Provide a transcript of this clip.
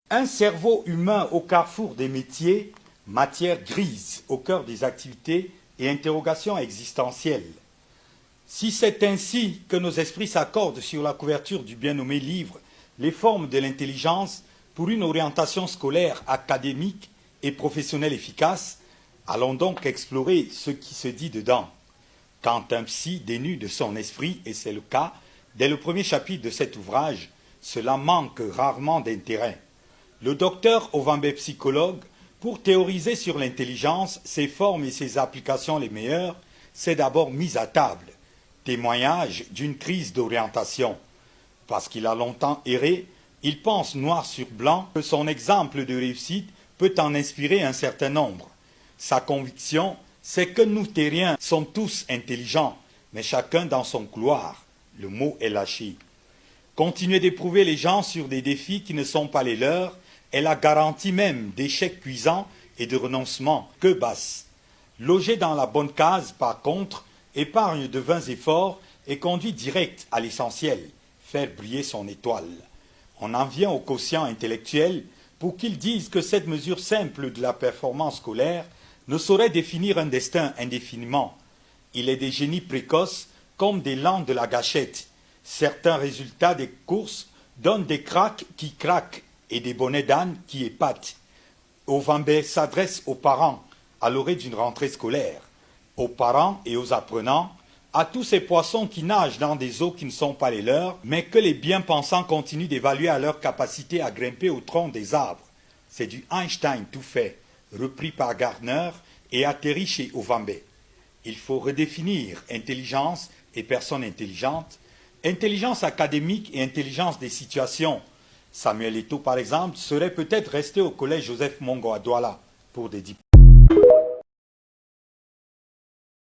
Un cerveau humain au carrefour des métiers, matière grise au cœur des activités et interrogations existentielles. Si c'est ainsi que nos esprits s'accordent sur la couverture du bien nommé livre Les formes de l'intelligence pour une orientation scolaire, académique et professionnelle efficace, allons donc explorer ce qui se dit dedans. Quand un psy dénude de son esprit, et c'est le cas, dès le premier chapitre de cet ouvrage, cela manque rarement d'intérêt. Le docteur Ovambe, psychologue, pour théoriser sur l'intelligence, ses formes et ses applications les meilleures, s'est d'abord mis à table. Témoignage d'une crise d'orientation. Parce qu'il a longtemps erré, il pense noir sur blanc que son exemple de réussite peut en inspirer un certain nombre. Sa conviction, c'est que nous terriens sommes tous intelligents, mais chacun dans son couloir. Le mot est lâché. Continuer d'éprouver les gens sur des défis qui ne sont pas les leurs est la garantie même d'échecs cuisants et de renoncement que basse. Loger dans la bonne case, par contre, épargne de vains efforts et conduit direct à l'essentiel, faire briller son étoile. On en vient au quotient intellectuel pour qu'ils disent que cette mesure simple de la performance scolaire ne saurait définir un destin indéfiniment. Il est des génies précoces comme des lents de la gâchette. Certains résultats des courses donnent des cracks qui craquent et des bonnets d'âne qui épatent. Ovambe s'adresse aux parents à l'orée d'une rentrée scolaire, aux parents et aux apprenants, à tous ces poissons qui nagent dans des eaux qui ne sont pas les leurs, mais que les bien-pensants continuent d'évaluer à leur capacité à grimper au tronc des arbres. C'est du Einstein tout fait, repris par Gardner et atterri chez Ovambe. Il faut redéfinir intelligence et personne intelligente, intelligence académique et intelligence des situations. Samuel Eto'o, par exemple, serait peut-être resté au collège Joseph Mongo à Douala pour des diplômes.